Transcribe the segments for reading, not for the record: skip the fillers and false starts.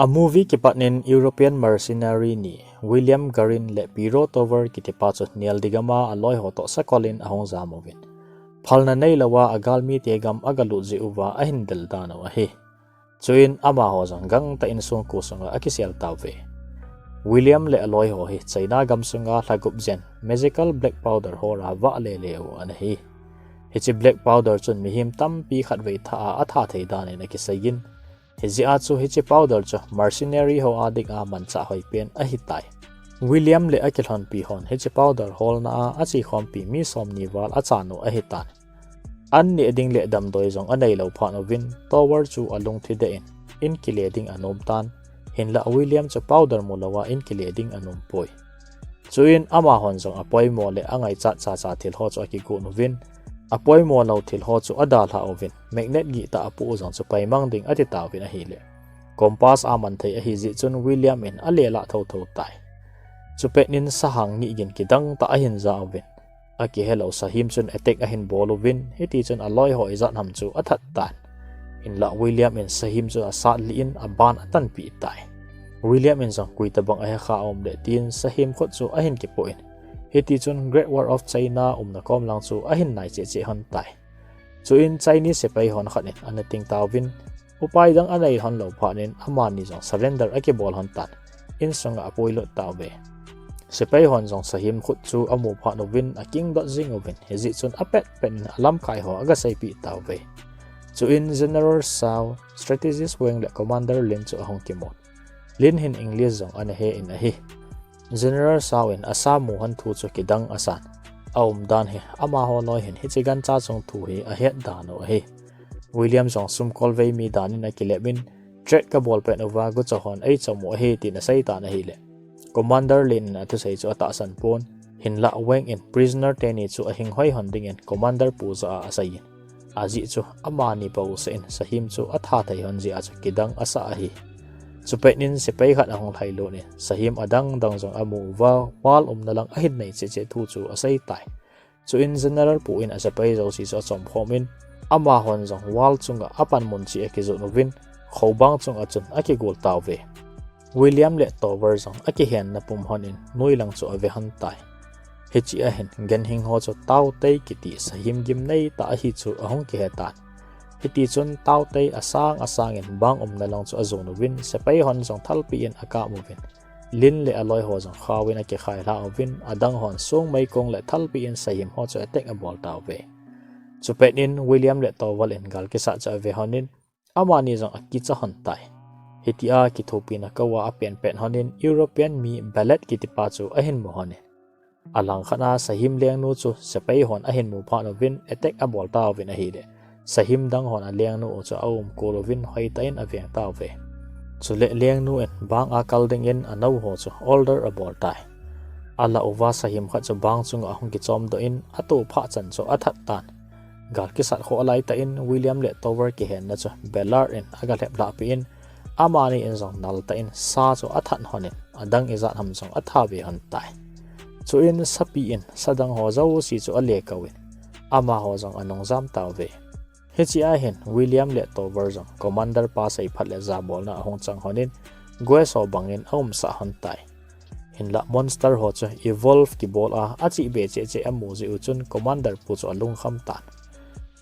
A movie kipatnin European mercenary ni William Garin le Piro Tover kitipacho Neil Digama aloy hoto sa Colin ahong zamovin. Palna nay lawa agalmi tegam agaluzi uva ahindel dano ahi. Chuin ama ho gang ta insung kusunga akisial tawve. William le aloy ho hi China gamsunga lagup jen magical black powder ho ra va le leo anahi. Hichi black powder chun mihim tampi khatwei tha atha thei dane na kisayin. Hizi atsu hichi powder cho mercenary ho adik a mancha hoi pen ahitai. William le akilhon pi hon hichi powder hol na achi khom pi mi som ni wal achano ahitan. An ni eding le dam doi jong anei lo phano win tower chu alung thide in kileding anom tan hin la William cho powder mo lawa in kileding anom poi. Chuin ama hon jong apoi mo le angai cha thil ho cho ki gu no win apoi mo lo thil ho chu adal ha ovin magnet gi ta apu jong chu pai mang ding ati ta win a hi le compass aman thei a hi ji chun William in alela tho tai chu pe nin sahang ni gin kidang ta ahin za ovin aki hello sahim chun attack ahin bol ovin heti chun aloi ho izat ham chu athat tan in la William in sahim chu asat li in aban atan pi tai William in jong kuita bang a kha om le tin sahim khot chu ahin ki point heti chun Great War of China na kom lang chu ahin nai che hon tai chu in Chinese sepai hon khanin anating tawin upai dang anai hon lo phanin amani jong surrender akibol hon tan in songa apoilo tawe sepai hon jong sahim khut chu amu phano win aking dot jing ovin hezi chun apet pen alam kai ho aga sai pi tawe chu in general sao strategist wing le commander lin chu ahong kimot lin hin english jong ana he in a hi General Sawin asamu han thu chu kidang asan aum dan he ama ho noi hin hichigan cha chong thu hi a het dano he William jong sum kolvei mi danin akilebin trek ka ball pen over go chahon ei chomo he tin a sai ta na hi le commander lin na thu sei chu ata san pon hin la weng in prisoner teni chu a hing hoi hon ding in commander pu za asai aji chu ama ni pau se in sahim chu atha thai hon ji a chu kidang asa a hi Supenin sepay khat ahong thailo ni sahim adang dang jong amu wa wal na lang ahid nei che thu chu asai tai chu in general pu in asapay zo si so chom khomin ama hon jong wal chunga apan mun chi ekizo novin khobang chung achun aki gol tawe William le tower jong aki hen na pum honin noi lang chu ave han tai hichi a hen gen hing ho chu taw tei kiti sahim gim nei ta hi chu ahong ki hetan hiti chun tau tei asang in bang na lang chu azon win sepay hon jong thalpi in aka movin lin le aloi ho jong khawin ake khai la win adang hon song mai kong le thalpi in sayim ho chu attack a ball taw ve chupet in William le towal in gal ke sa cha ve honin amani jong aki cha hon tai hiti a ki thopi na kawa apen pen honin European mi ballet ki tipa chu ahin mo honin alang khana sahim leng nu chu sepay hon ahin mu pha no win attack a ball taw win a hi de sahim dang hon a leng nu chu aum kolovin hoi tain aveng taw ve chu le leng nu en bang a kalding in anau ho chu older abor tai ala uwa sahim kha chu bang chung a hong ki chom do in atu pha chan chu athat tan gal ki sat kho alai ta in William le tower ki hen na chu belar in aga lep la pi in amani in jong nal ta in sa chu athan honin adang izat ham jong atha ve han tai chu in sapi in sadang ho zo si chu ale kawin ama ho jong anong jam taw ve hichi a hen William le tower jong commander pa sai phatle za bol na hong chang honin goe so bangin aum sa han tai hin la monster ho chu evolve ki bol a achi be che amu ji uchun commander pu chu alung kham tan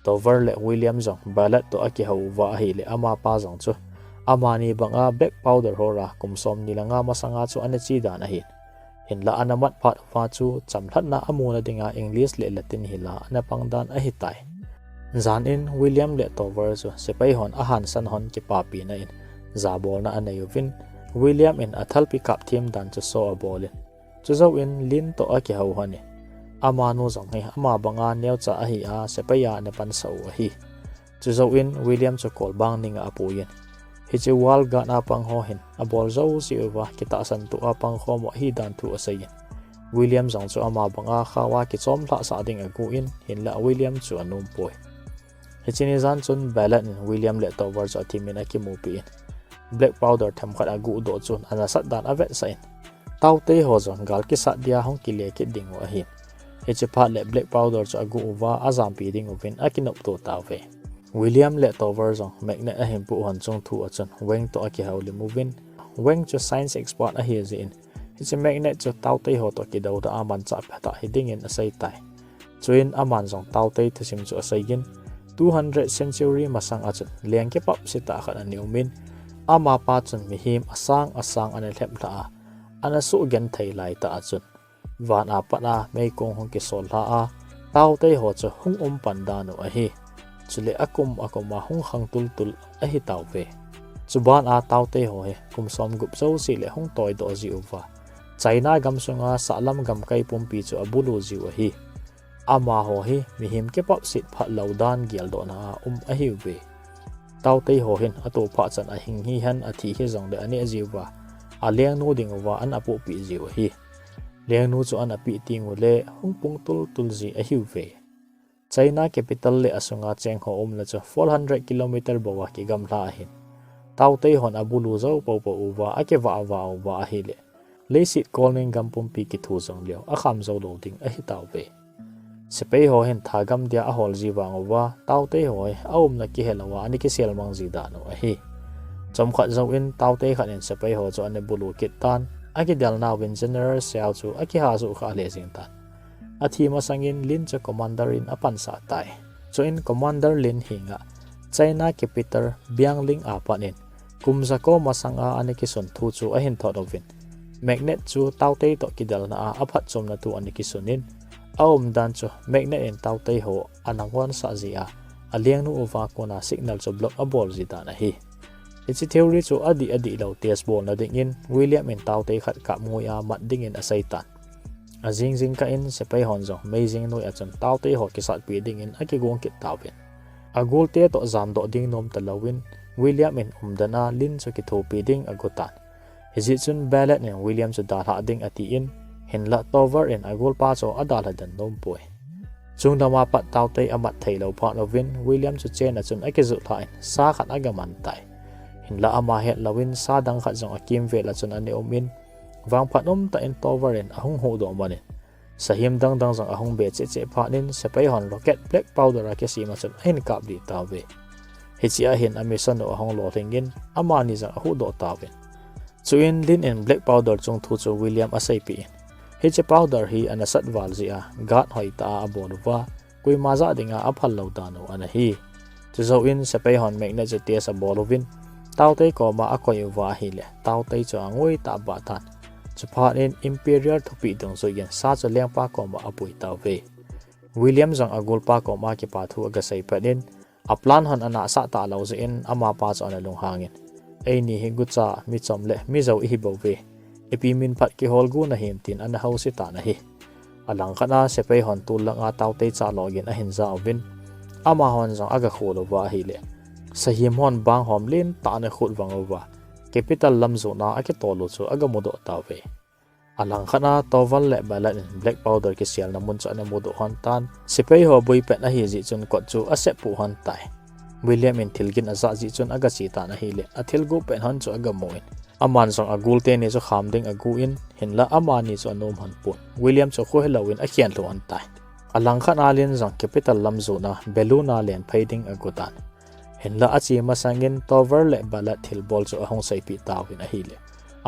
tower le William jong balat to aki ho wa hi le ama pa jong chu amani banga black powder hora kumsom nilanga masanga chu anachi dan a hin la anamat phat fa chu chamthat na amu na dinga English le Latin hila na pangdan a hitai zan in William le tower chu sepay hon ahan san hon ki papi na in zabol na anayuvin William in athal pick up team dan chu so a bolin chu zo in lin to aki ho hani amanu jong he ama banga neu cha a hi a sepaya ne pan so a hi chu zo in William chu kol bang ninga apuyen hi chu wal ga na pang ho hin a bol zo si uwa kita san tu apang kho mo hi dan tu asayin William jong chu ama banga khawa ki chom thla sa ding a gu in hin la William chu anum poi hichini zan chun balat in William le tower cho timin aki mupi black powder tham khat agu do chun ana sat dan avet sa in taw te ho jon gal ki sa dia hong ki le ki ding wa hi hichi pha le black powder cho agu wa azam pi ding ovin akinop to taw ve William le tover zong magnet a him pu hon chung thu achon weng to aki hauli movin weng cho science expert a hi zin it's a magnet cho tau te ho to ki do da aman cha phata hiding in asai tai chuin aman zong tau te thusim cho asai gin 200 century masang achon leng ke pap sita khan ani umin ama pa chon mi him asang ane hlep la ana su gen thei lai ta achon van a pa na mei kong hong ki sol la a tau te ho cho hung pandano a hi chule akoma hung khang tul a hi tau ve chuban a tau te ho he kum som gup zo si le hung toy do ji uwa China gam sunga salam gam kai pumpi chu abulu ji wa hi ama ho hi mi him ke pap sit pha laudan gial do na a hi ve tau te ho hin ato pha chan a hing hi han a thi hi zong de ani ji wa a leng no ding wa an apu pi ji wa hi leng nu chu an api ting le hung pung tul ji a hi ve China capital le asunga cheng ho la cha 400 km bawa ki gam la hin tau te hon abulu zo po uwa ake wa hi le sit calling gam pumpi ki thu zong leo a kham zo lo ding a hi tau ve sepe ho hen thagam dia a hol ji wang wa tau te hoi aum na ki helawa ani ki sel mang ji da no a hi chom khat zo in tau te khat en sepe ho cho ane bulu kit tan ake dal na win general sel chu ake ha zu kha le jing tan athi ma sangin lin cha commander in apan sa tai cho in commander lin hinga China capital biangling apanin kumza ko masanga ani ki son thu chu a hin thot ovin magnet chu tau te to ki dal na aphat chom na tu ani ki sunin aum dan chu magnet en tau te ho anangwan sa zia aliang nu uwa ko na signal chu block a bol ji da na hi it's a theory chu adi lo test bol na ding in William en tau te khat ka muya mat ding in asaitan azing ka in sepai hon zo amazing noi achon tau te ho ki sat pi ding in aki gong ki tawin agul te to zam do ding nom talawin William en umdana lin chu ki tho pi ding agutan hizit chun ballet ne William chu da ha ding ati in hinla tover in agul pa cho adala dan nom poi chung dama pat tau te amat thei lo pha lovin William chu chen achun aki zu thain sa khat agaman tai hinla ama het lawin sa dang khat jong akim ve la chun ane umin wang phanom ta in tover in ahung ho do manin sahim dang jong ahung be che phanin sepai hon rocket black powder ke si ma chun hin kap di tawe hichia hin amison o ahung lo thengin amani jang ahu do tawe chuin lin in black powder chung thu chu William asai pi hiche powder hi anasat wal zia gat hoi ta abonwa kui maza dinga aphal lo dano ana hi chu in sepai hon mek na chu tes a bolovin taute ko ma akoi wa hi le taute chu angoi ta ba tan chuphat in imperial thupi dong so yen sa cha leng pa ko ma apui tawe William jang agul pa ko ma ki pa thu aga sai panin a plan hon ana sa ta lo in ama pa cha na lung hangin ei ni hi gucha mi chom le mi zo hi bo ve epi min phat ki hol gu na him tin ana hausi ta na hi alang khana sepai hon tu langa taute cha login a hin za ovin ama hon jang aga kholo wa hi le sahim hon bang hom lin ta na khut wang wa capital lamzo na ake tolo chu aga modo tawe alang khana toval le balan black powder ki sial na mun cha na modo hon tan sepai ho boi pet na hi ji chun ko chu ase pu hon tai William in thilgin aza ji chun aga chi ta na hi le athil gu pen hon chu aga moin aman song agul te ni chu khamding agu in hinla amani chu anom han pu William chu kho helawin a khian lo an tai alang khana lin jang capital lamzo na beluna len phading agutan hinla achi masangin tover le balat thil bol chu ahong sai pi tawin a hi le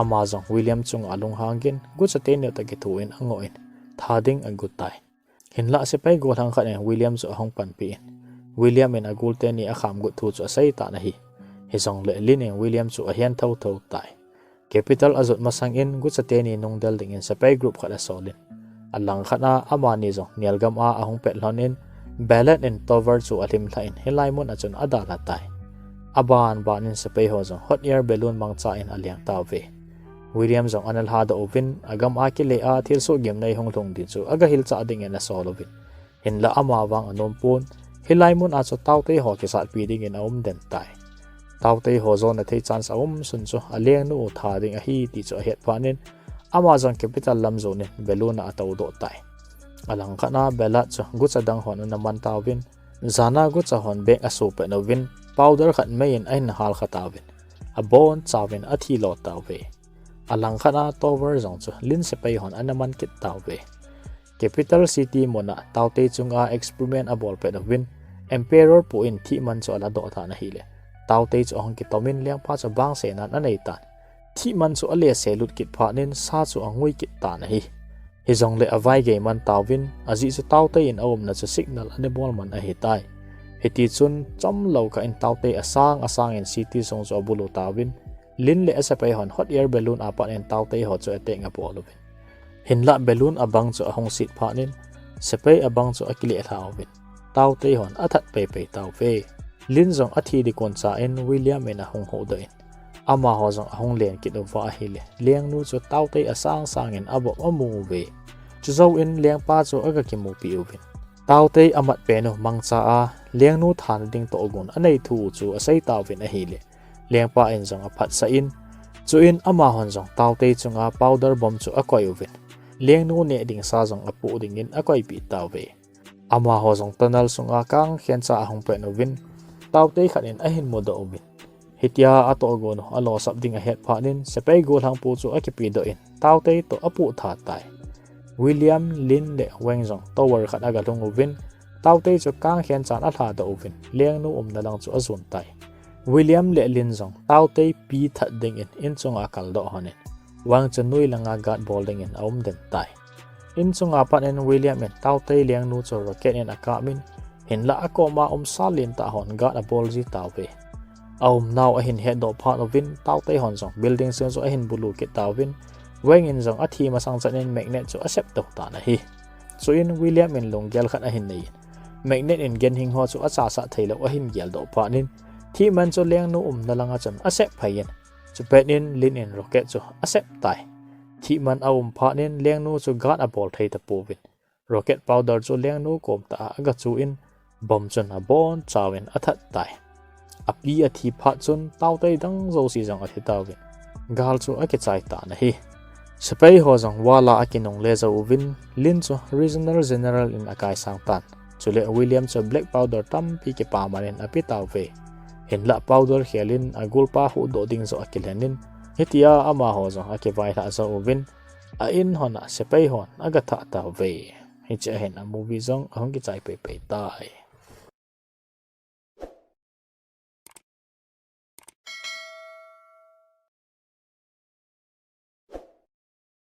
amazon William chung alung hangin gu chate ne ta ki thuin angoin thading agutai hinla se pai gol hang khan William chu ahong pan pi William en agul te ni a kham gu thu chu sai ta na hi hizong le lin en William chu a hian thau tai capital azot masangin gu chate ni nongdal ding in sepai group khala solin alang khana amani zo nialgam a ahong pet lonin balat en tover chu alim thain helaimon achun adala tai aban banin sepai ho zo hot air balloon mangcha in aliang tawe William jong anal hada ovin agam a ki le a thil so gem nei hong thong di chu aga hil cha ding en a solovin hinla ama wang anom pun helaimon a chu taute ho ki sat pi ding in aum den tai taute ho zo na thei chance aum sun chu aleng nu tha ding a hi ti chu het panin amazon capital lamzo ne balloon a taw do tai alang khana bela chu gucha dang hon na man tawin zana gucha hon be asu pe novin powder khat main ain hal khatawin a bon chawin athi lo tawe alang khana tower zong chu lin se pai hon anaman kit tawe capital city mona taute chunga experiment a bol pe novin emperor pu in thi man chu ala do tha na hi le tau te chu hong ki tomin liang pa chu bang se nan anei ta thi man chu ale se lut kit pha nin sa chu angui kit ta na hi hi zong le avai ge man tawin azi chu tau te in awm na chu signal ane bol man a hi tai heti chun chom lo ka in tau te asang in city song chu bulu tawin lin le asa pai hon hot air balloon apan en tau te ho chu ate nga po lo hin la balloon abang chu ahong sit pha nin sepai abang chu akili thawin tau te hon athat pe tau ve lin zong athi di kon cha en William en ahong ho do in ama ho zong ahong len ki do wa hi le leng nu chu tau te asang in abo amu ve chu zo in leng pa chu aga ki mu pi uvin tau te amat pe no mangcha a leng nu than ding to gun anei thu chu asai tawin a hi le leng pa en zong a phat sa in chu in ama hon zong tau te chunga powder bomb chu akoi uvin leng nu ne ding sa zong apu ding in akoi pi taw ve ama ho zong tunnel sunga kang khian cha ahong pe no vin tau te khan in a hin mo do uvin hitia ato go no alo sap ding a het pha nin sepei go hang pu chu akipi do in tau te to apu tha tai William Lin le weng zong tower khat aga long uvin tau te chu kang khian chan a tha do uvin leng nu na lang chu azun tai William le Lin zong tau te pi that ding in chunga kal do hanin wang chanui langa gat bowling in aum den tai in chunga pan en William en tau te leng nu chu rocket en akamin hin la akoma salin ta hon gat a ball ji taw ve aum now a hin head do part of win tau te hon zong building sen so a hin bulu ke tawin weng in zong athi ma sang chanin magnet chu accept to ta na hi so in William en long gel khat a hin nei magnet in gen hing ho chu acha sa thailo a hin gel do pa nin thi man chu leng nu na langa chan accept phayen chu penin Lin in rocket chu accept tai thi man aum pha nin leng nu chu gat a ball thei ta povin rocket powder chu leng nu kom ta aga chu in bom chun a bon chawin athat tai api a thi pha chun tau te dang zo si jang a thi tawin gal chu a ke chai ta na hi sepei ho jang wala akinong le zo win Lin chu regional general in akai sang tan chule William chu black powder tam pi ke pa manen api taw ve hin la powder helin agul pa hu do ding zo akilenin hitia ama ho zo ake vai tha zo win a in hona sepei hon aga tha ta ve hi che hen a movie zong ahong ki chai pe tai